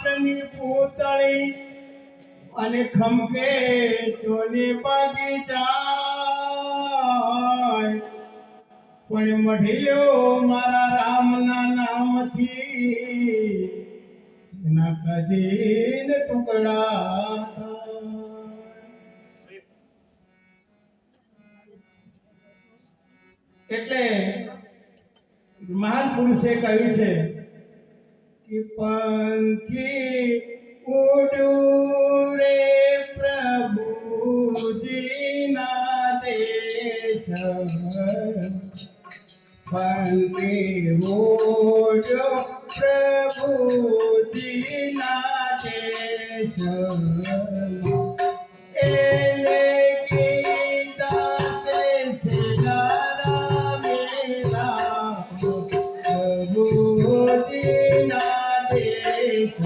પાટની પૂતળી અને ખમકે ચોને પાકી જાય પણ મઢીલ્યો મારા રામના નામથી ના કદી ને ટુકડા એટલે મહાન પુરુષે કહ્યું છે કે પંખી ઉડું રે પ્રભુજીના દેશ પંખી ઉડો પ્રભુજીના દેશ એને કીધા છે સિનારા મેરા પ્રભુજીના દેશ